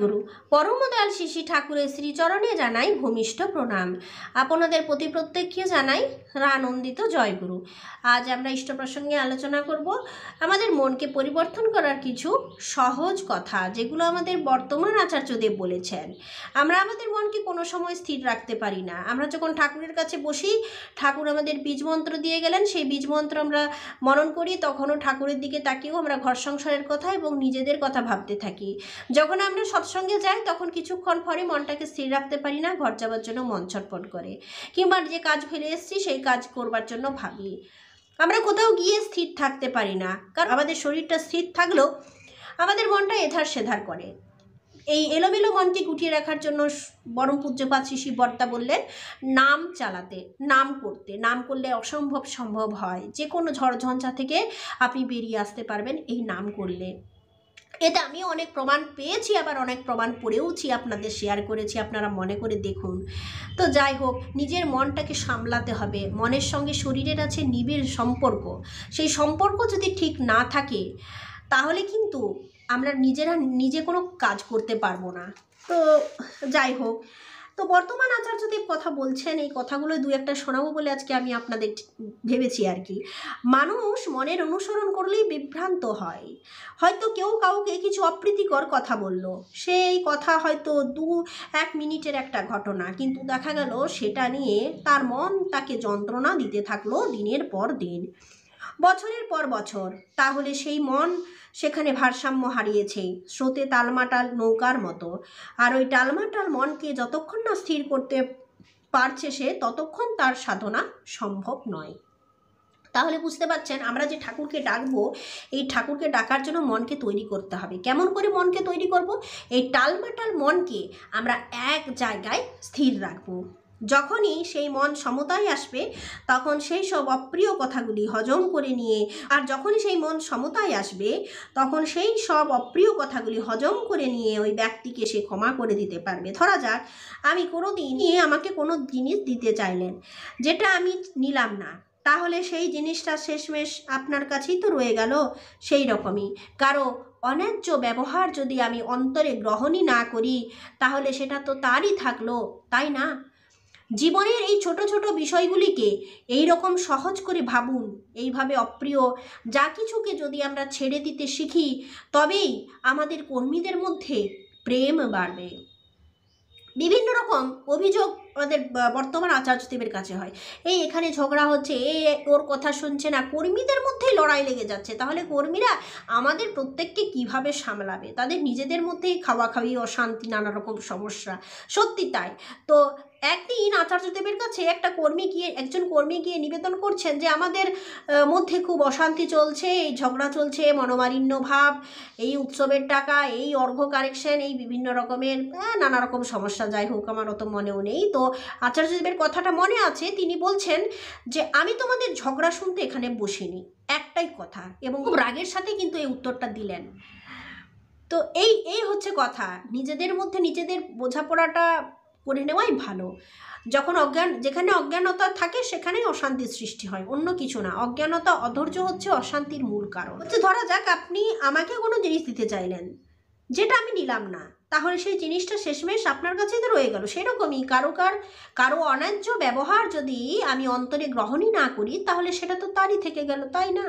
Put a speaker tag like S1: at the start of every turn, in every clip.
S1: জয়গুরু। পরম দয়াল শ্রী ঠাকুরের শ্রীচরণে জানাই ভূমিষ্ঠ প্রণাম। আপনাদের প্রতি প্রত্যেককে জানাই আনন্দিত জয়গুরু। আজ আমরা ইষ্ট প্রসঙ্গে আলোচনা করব আমাদের মনকে পরিবর্তন করার কিছু সহজ কথা, যেগুলো আমাদের বর্তমান আচার্যদেব বলেছেন। আমরা আমাদের মনকে কোনো সময় স্থির রাখতে পারি না। আমরা যখন ঠাকুরের কাছে বসি, ঠাকুর আমাদের বীজমন্ত্র দিয়ে গেলেন, সেই বীজমন্ত্র আমরা মনন করি, তখনও ঠাকুরের দিকে তাকিয়েও আমরা ঘর সংসারের কথা এবং নিজেদের কথা ভাবতে থাকি। যখন আমরা সৎসঙ্গে যাই, তখন কিছুক্ষণ পরে মনটাকে স্থির রাখতে পারি না, ঘর যাওয়ার জন্য মন ছটফট করে, কিংবা যে কাজ ফেলে এসেছি সেই কাজ করবার জন্য ভাবি। আমরা কোথাও গিয়ে স্থির থাকতে পারি না, কারণ আমাদের শরীরটা স্থির থাকলেও আমাদের মনটা এধার সেধার করে। এই এলোমেলো মনকে গুটিয়ে রাখার জন্য পরম পূজ্যপাদ শ্রী বর্তা বললেন নাম চালাতে, নাম করতে। নাম করলে অসম্ভব সম্ভব হয়। যে কোনো ঝড়ঝঞ্ঝা থেকে আপনি বেরিয়ে আসতে পারবেন এই নাম করলে। এতে আমি অনেক প্রমাণ পেয়েছি, আবার অনেক প্রমাণ পড়েওছি, আপনাদের শেয়ার করেছি, আপনারা মনে করে দেখুন। তো যাই হোক, নিজের মনটাকে সামলাতে হবে। মনের সঙ্গে শরীরের আছে নিবিড় সম্পর্ক। সেই সম্পর্ক যদি ঠিক না থাকে, তাহলে কিন্তু আমরা নিজে কোনো কাজ করতে পারবো না। তো যাই হোক, তো বর্তমান আচার্যদেব কথা বলছেন, এই কথাগুলো দু একটা শোনাবো বলে আজকে আমি আপনাদের ভেবেছি আর কি। মানুষ মনের অনুসরণ করলেই বিভ্রান্ত হয়। হয়তো কেউ কাউকে কিছু অপ্রীতিকর কথা বলল, সেই কথা হয়তো 1 মিনিটের একটা ঘটনা, কিন্তু দেখা গেল সেটা নিয়ে তার মন তাকে যন্ত্রণা দিতে থাকলো দিনের পর দিন, বছরের পর বছর। তাহলে সেই মন সেখানে ভারসাম্য হারিয়েছে, স্রোতে টালমাটাল নৌকার মতো। আর ওই টালমাটাল মনকে যতক্ষণ না স্থির করতে পারছে সে, ততক্ষণ তার সাধনা সম্ভব নয়। তাহলে বুঝতে পারছেন, আমরা যে ঠাকুরকে ডাকবো, এই ঠাকুরকে ডাকার জন্য মনকে তৈরি করতে হবে। কেমন করে মনকে তৈরি করব? এই টালমাটাল মনকে আমরা এক জায়গায় স্থির রাখবো। যখনই সেই মন সমতায় আসবে, তখন সেই সব অপ্রিয় কথাগুলি হজম করে নিয়ে, আর যখনই সেই মন সমতায় আসবে, তখন সেই সব অপ্রিয় কথাগুলি হজম করে নিয়ে ওই ব্যক্তিকে সে ক্ষমা করে দিতে পারবে। ধরা যাক, আমি কোনো দিনই আমাকে কোনো জিনিস দিতে চাইলেন, যেটা আমি নিলাম না, তাহলে সেই জিনিসটা শেষমেশ আপনার কাছেই তো রয়ে গেল। সেই রকমই কারো অন্যায্য ব্যবহার যদি আমি অন্তরে গ্রহণই না করি, তাহলে সেটা তো তারই থাকলো, তাই না? জীবনের এই ছোট ছোট বিষয়গুলিকে এই রকম সহজ করে ভাবুন। এইভাবে অপ্রিয় যা কিছুকে যদি আমরা ছেড়ে দিতে শিখি, তবেই আমাদের কর্মীদের মধ্যে প্রেম বাড়বে। বিভিন্ন রকম অভিযোগ আমাদের বর্তমান আচার্যদেবের কাছে হয়। এই এখানে ঝগড়া হচ্ছে, ওর কথা শুনছে না, কর্মীদের মধ্যেই লড়াই লেগে যাচ্ছে। তাহলে কর্মীরা আমাদের প্রত্যেককে কিভাবে সামলাবে? তাদের নিজেদের মধ্যেই খাওয়াখাওয়ি, অশান্তি, নানা রকম সমস্যা। সত্যি তাই। তো একদিন আচার্যদেবের কাছে একজন কর্মী গিয়ে নিবেদন করছেন যে আমাদের মধ্যে খুব অশান্তি চলছে, এই ঝগড়া চলছে, মনোমালিন্য ভাব, এই উৎসবের টাকা, এই অর্ঘ্য কারেকশন, এই বিভিন্ন রকমের নানা রকম সমস্যা। যাই হোক, আমার অত মনেও নেই। তো আচার্যদেবের কথাটা মনে আছে, তিনি বলছেন যে আমি তোমাদের ঝগড়া শুনতে এখানে বসিনি, একটাই কথা, এবং খুব রাগের সাথে কিন্তু এই উত্তরটা দিলেন। তো এই হচ্ছে কথা। নিজেদের মধ্যে নিজেদের বোঝাপড়াটা করে নেওয়াই ভালো। যেখানে অজ্ঞানতা থাকে, সেখানেই অশান্তির সৃষ্টি হয়, অন্য কিছু না। অজ্ঞানতা, অধৈর্য হচ্ছে অশান্তির মূল কারণ। ধরা যাক, আপনি আমাকে কোনো জিনিস দিতে চাইলেন, যেটা আমি নিলাম না, তাহলে সেই জিনিসটা শেষমেশ আপনার কাছেই তো রয়ে গেল। সেরকমই কারো অন্যায্য ব্যবহার যদি আমি অন্তরে গ্রহণই না করি, তাহলে সেটা তো তারই থেকে গেল, তাই না?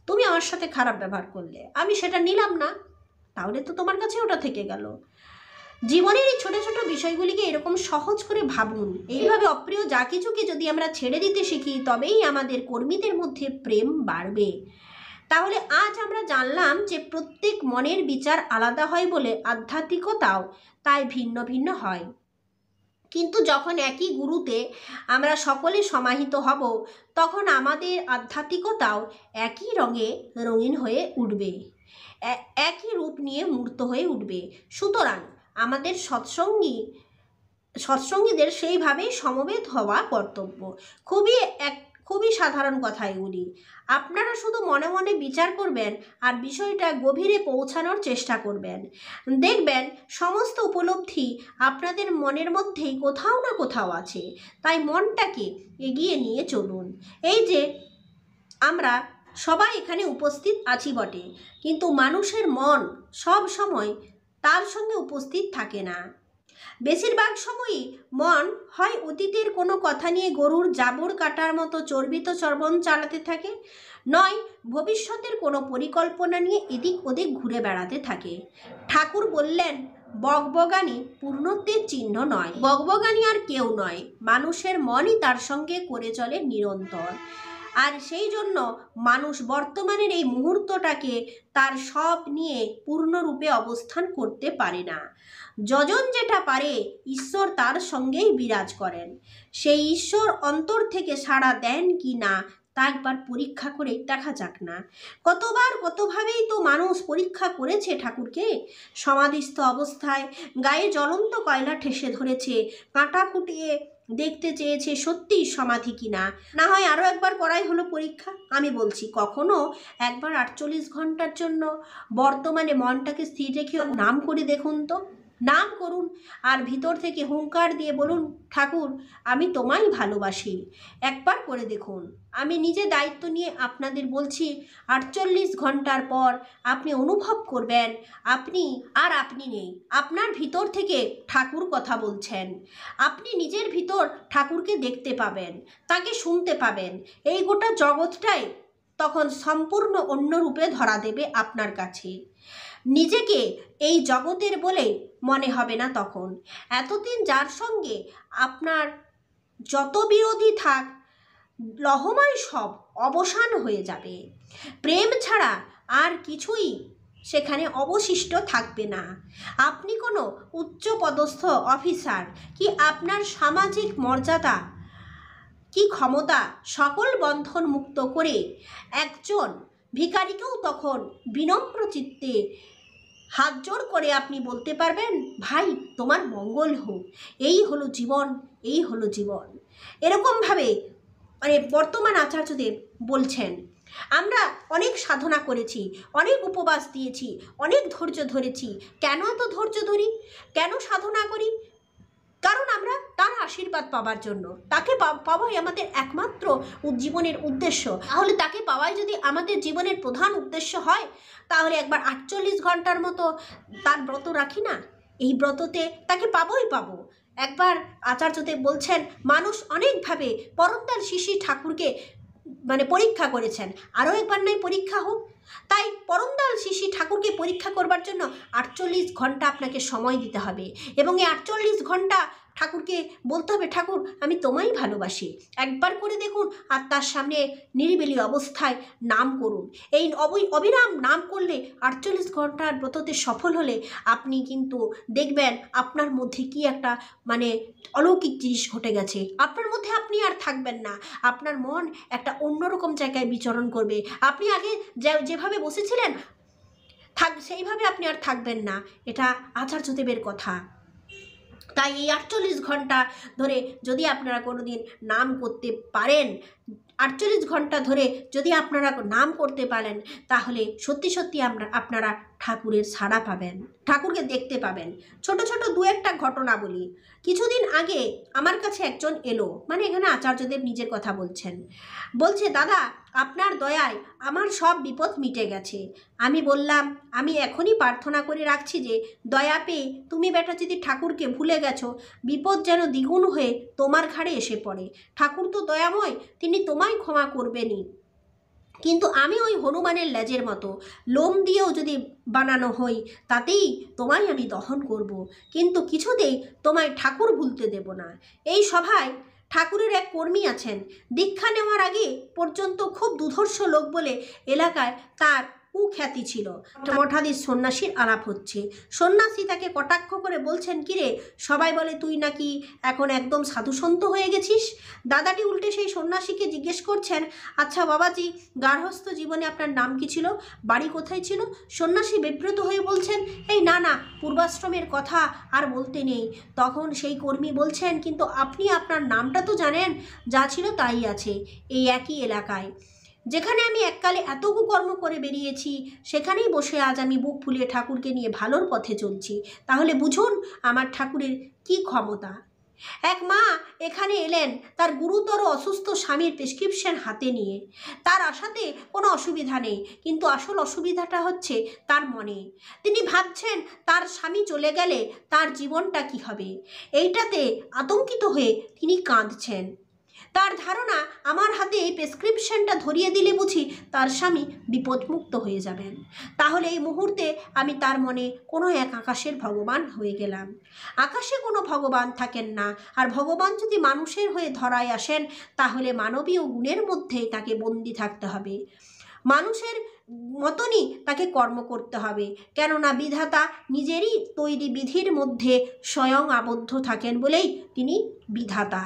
S1: তুমি আমার সাথে খারাপ ব্যবহার করলে, আমি সেটা নিলাম না, তাহলে তো তোমার কাছে ওটা থেকে গেল। জীবনের এই ছোট ছোট বিষয়গুলিকে এরকম সহজ করে ভাবুন। এইভাবে অপ্রিয় যা কিছুকে যদি আমরা ছেড়ে দিতে শিখি, তবেই আমাদের কর্মীদের মধ্যে প্রেম বাড়বে। তাহলে আজ আমরা জানলাম যে প্রত্যেক মনের বিচার আলাদা হয় বলে আধ্যাত্মিকতাও তাই ভিন্ন ভিন্ন হয়। কিন্তু যখন একই গুরুতে আমরা সকলে সমাহিত হব, তখন আমাদের আধ্যাত্মিকতাও একই রঙে রঙিন হয়ে উঠবে, একই রূপ নিয়ে মূর্ত হয়ে উঠবে। সুতরাং আমাদের সৎসঙ্গীদের সেইভাবেই সমবেত হওয়া কর্তব্য। খুবই সাধারণ কথা এগুলি। আপনারা শুধু মনে মনে বিচার করবেন আর বিষয়টা গভীরে পৌঁছানোর চেষ্টা করবেন। দেখবেন সমস্ত উপলব্ধি আপনাদের মনের মধ্যেই কোথাও না কোথাও আছে। তাই মনটাকে এগিয়ে নিয়ে চলুন। এই যে আমরা সবাই এখানে উপস্থিত আছি বটে, কিন্তু মানুষের মন সব সময় তার সঙ্গে উপস্থিত থাকে না। বেশিরভাগ সময়ই মন হয় অতীতের কোনো কথা নিয়ে গরুর জাবর কাটার মতো চর্বিত চর্বণ চালাতে থাকে, নয় ভবিষ্যতের কোনো পরিকল্পনা নিয়ে এদিক ওদিক ঘুরে বেড়াতে থাকে। ঠাকুর বললেন, বকবগানি পূর্ণত্বের চিহ্ন নয়। বকবগানি আর কেউ নয়, মানুষের মনই তার সঙ্গে করে চলে নিরন্তর। আর সেই জন্য মানুষ বর্তমানের এই মুহূর্তটাকে তার সব নিয়ে পূর্ণরূপে অবস্থান করতে পারে না। যজন যেটা পারে, ঈশ্বর তার সঙ্গেই বিরাজ করেন। সেই ঈশ্বর অন্তর থেকে সাড়া দেন কি না তা একবার পরীক্ষা করে দেখা যাক না। কতবার কতভাবেই তো মানুষ পরীক্ষা করেছে ঠাকুরকে। সমাধিস্থ অবস্থায় গায়ে জ্বলন্ত কয়লা ঠেসে ধরেছে, কাঁটা ফুটিয়ে দেখতে চেয়েছে সত্যি সমাধি কিনা। না হয় আরও একবার করাই হলো পরীক্ষা। আমি বলছি, কখনো একবার 48 ঘন্টার জন্য বর্তমানে মনটাকে স্থির রেখে নাম করে দেখুন তো। নাম করুন আর ভিতর থেকে হুঙ্কার দিয়ে বলুন, ঠাকুর আমি তোমায় ভালোবাসি। একবার করে দেখুন। আমি নিজে দায়িত্ব নিয়ে আপনাদের বলছি, 48 ঘন্টার পর আপনি অনুভব করবেন আপনি নেই। আপনার ভিতর থেকে ঠাকুর কথা বলছেন। আপনি নিজের ভিতর ঠাকুরকে দেখতে পাবেন, তাকে শুনতে পাবেন। এই গোটা জগৎটাই তখন সম্পূর্ণ অন্য রূপে ধরা দেবে আপনার কাছে। নিজেকে এই জগতের বলে মনে হবে না তখন। এতদিন যার সঙ্গে আপনার যত বিরোধী থাক, লহময় সব অবসান হয়ে যাবে। প্রেম ছাড়া আর কিছুই সেখানে অবশিষ্ট থাকবে না। আপনি কোনো উচ্চপদস্থ অফিসার কি আপনার সামাজিক মর্যাদা কি ক্ষমতা সকল বন্ধন মুক্ত করে একজন ভিখারিকেও তখন বিনম্র চিত্তে হাত জোড় করে আপনি বলতে পারবেন, ভাই তোমার মঙ্গল হোক, এই হলো জীবন, এই হলো জীবন। এরকমভাবে বর্তমান আচার্যদেব বলছেন, আমরা অনেক সাধনা করেছি, অনেক উপবাস দিয়েছি, অনেক ধৈর্য ধরেছি। কেন এত ধৈর্য ধরি, কেন সাধনা করি? কারণ আমরা তার আশীর্বাদ পাওয়ার জন্য। তাকে পাওয়াই আমাদের একমাত্র জীবনের উদ্দেশ্য। তাহলে তাকে পাওয়াই যদি আমাদের জীবনের প্রধান উদ্দেশ্য হয়, তাহলে একবার 48 ঘন্টার মতো তার ব্রত রাখি না। এই ব্রততে তাকে পাবোই পাবো। একবার আচার্যদেব বলছেন, মানুষ অনেকভাবে পরমদার শিশি ঠাকুরকে পরীক্ষা করেছেন, আরও একবার নয় পরীক্ষা হোক। তাই পরমদাল শিশি ঠাকুরকে পরীক্ষা করবার জন্য 48 ঘন্টা আপনাকে সময় দিতে হবে। এবং এই 48 ঘন্টা ঠাকুরকে বলতে হবে, ঠাকুর আমি তোমায় ভালোবাসি। একবার করে দেখুন আর তার সামনে নিরিবিলি অবস্থায় নাম করুন। এই অবিরাম নাম করলে 48 ঘন্টার ব্রততে সফল হলে আপনি কিন্তু দেখবেন আপনার মধ্যে কি একটা অলৌকিক জিনিস ঘটে গেছে। আপনার মধ্যে আপনি আর থাকবেন না। আপনার মন একটা অন্যরকম জায়গায় বিচরণ করবে। আপনি আগে যেভাবে বসেছিলেন সেইভাবে আপনি আর থাকবেন না। এটা আচার্যদেবের কথা। তাই এই 48 ঘন্টা ধরে যদি আপনারা কোনোদিন নাম করতে পারেন, 48 ঘন্টা ধরে যদি আপনারা নাম করতে পারেন, তাহলে সত্যি সত্যি আপনারা ঠাকুরের সাড়া পাবেন, ঠাকুরকে দেখতে পাবেন। ছোট ছোট দু একটা ঘটনা বলি। কিছুদিন আগে আমার কাছে একজন এলো, এখানে আচার্যদেব নিজের কথা বলছে, দাদা আপনার দয়ায় আমার সব বিপদ মিটে গেছে। আমি বললাম, আমি এখনই প্রার্থনা করে রাখছি যে দয়া পেয়ে তুমি বেটা যদি ঠাকুরকে ভুলে গেছো, বিপদ যেন দ্বিগুণ হয়ে তোমার ঘাড়ে এসে পড়ে। ঠাকুর তো দয়াময়, তিনি তোমায় ক্ষমা করবেনই। কিন্তু আমি ওই হনুমানের লেজের মতো লোম দিয়েও যদি বানানো হই, তাতেই তোমায় আমি দহন করব, কিন্তু কিছুতেই তোমায় ঠাকুর ভুলতে দেব না। এই সভায় ঠাকুরের এক কর্মী আছেন, দীক্ষা নেওয়ার আগে পর্যন্ত খুব দুধর্ষ লোক বলে এলাকায় তার কুখ্যাতি ছিল। মঠাধীশ সন্ন্যাসীর আলাপ হচ্ছে। সন্ন্যাসী তাকে কটাক্ষ করে বলছেন, কিরে সবাই বলে তুই নাকি এখন একদম সাধুসন্ত হয়ে গেছিস। দাদাটি উল্টে সেই সন্ন্যাসীকে জিজ্ঞেস করছেন, আচ্ছা বাবাজি, গার্হস্থ্য জীবনে আপনার নাম কি ছিল, বাড়ি কোথায় ছিল? সন্ন্যাসী বিব্রত হয়ে বলছেন, এই না পূর্বাশ্রমের কথা আর বলতে নেই। তখন সেই কর্মী বলছেন, কিন্তু আপনি আপনার নামটা তো জানেন, যা ছিল তাই আছে এই একই এলাকায়। যেখানে আমি এককালে এত কুকর্ম করে বেরিয়েছি, সেখানেই বসে আজ আমি বুক ফুলিয়ে ঠাকুরকে নিয়ে ভালোর পথে চলছি। তাহলে বুঝুন আমার ঠাকুরের কি ক্ষমতা। এক মা এখানে এলেন তার গুরুতর অসুস্থ স্বামীর প্রেসক্রিপশন হাতে নিয়ে। তার আশাতে কোনো অসুবিধা নেই, কিন্তু আসল অসুবিধাটা হচ্ছে তার মনে। তিনি ভাবছেন তার স্বামী চলে গেলে তার জীবনটা কি হবে। এইটাতে আতঙ্কিত হয়ে তিনি কাঁদছেন। তার ধারণা আমার হাতে এই প্রেসক্রিপশনটা ধরিয়ে দিলে বুঝি তার স্বামী বিপদমুক্ত হয়ে যাবেন। তাহলে এই মুহূর্তে আমি তার মনে কোনো এক আকাশের ভগবান হয়ে গেলাম। আকাশে কোনো ভগবান থাকেন না, আর ভগবান যদি মানুষের হয়ে ধরায় আসেন তাহলে মানবীয় গুণের মধ্যে তাকে বন্দি থাকতে হবে, মানুষের মতনই তাকে কর্ম করতে হবে। কেননা বিধাতা নিজেরই তৈরি বিধির মধ্যে স্বয়ং আবদ্ধ থাকেন বলেই তিনি বিধাতা।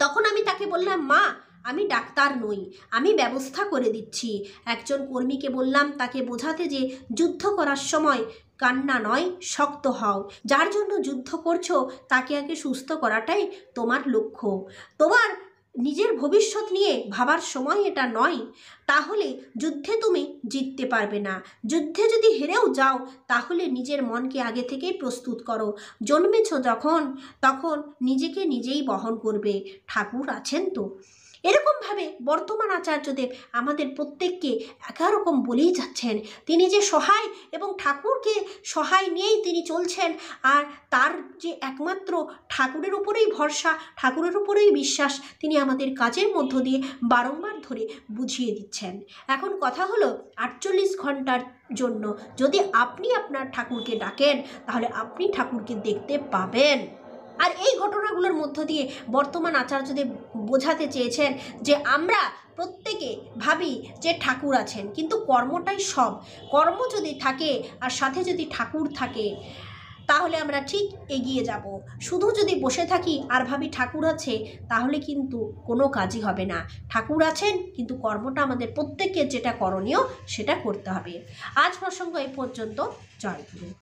S1: তখন আমি তাকে বললাম, মা আমি ডাক্তার নই, আমি ব্যবস্থা করে দিচ্ছি। একজন কর্মীকে বললাম তাকে বোঝাতে যে যুদ্ধ করার সময় কান্না নয়, শক্ত হও। যার জন্য যুদ্ধ করছো তাকে আগে সুস্থ করাটাই তোমার লক্ষ্য। তোমার নিজের ভবিষ্যৎ নিয়ে ভাবার সময় এটা নয়। তাহলে যুদ্ধে তুমি জিততে পারবে না। যুদ্ধে যদি হেরেও যাও তাহলে নিজের মনকে আগে থেকেই প্রস্তুত করো। জন্মেছ যখন তখন নিজেকে নিজেই বহন করবে, ঠাকুর আছেন তো। এরকমভাবে বর্তমান আচার্যদেব আমাদের প্রত্যেককে একারকম বলেই যাচ্ছেন। তিনি যে সহায় এবং ঠাকুরকে সহায় নিয়েই তিনি চলছেন, আর তার যে একমাত্র ঠাকুরের উপরেই ভরসা, ঠাকুরের উপরেই বিশ্বাস, তিনি আমাদের কাজের মধ্য দিয়ে বারংবার ধরে বুঝিয়ে দিচ্ছেন। এখন কথা হলো 48 ঘন্টার জন্য যদি আপনি আপনার ঠাকুরকে ডাকেন তাহলে আপনি ঠাকুরকে দেখতে পাবেন। আর এই ঘটনাগুলোর মধ্য দিয়ে বর্তমান আচার্যদেব বোঝাতে চেয়েছেন যে আমরা প্রত্যেকে ভাবি যে ঠাকুর আছেন, কিন্তু কর্মটাই সব। কর্ম যদি থাকে আর সাথে যদি ঠাকুর থাকে তাহলে আমরা ঠিক এগিয়ে যাব। শুধু যদি বসে থাকি আর ভাবি ঠাকুর আছে তাহলে কিন্তু কোনো কাজই হবে না। ঠাকুর আছেন, কিন্তু কর্মটা আমাদের প্রত্যেকের যেটা করণীয় সেটা করতে হবে। আজ প্রসঙ্গ এই পর্যন্ত। জয় গুরু।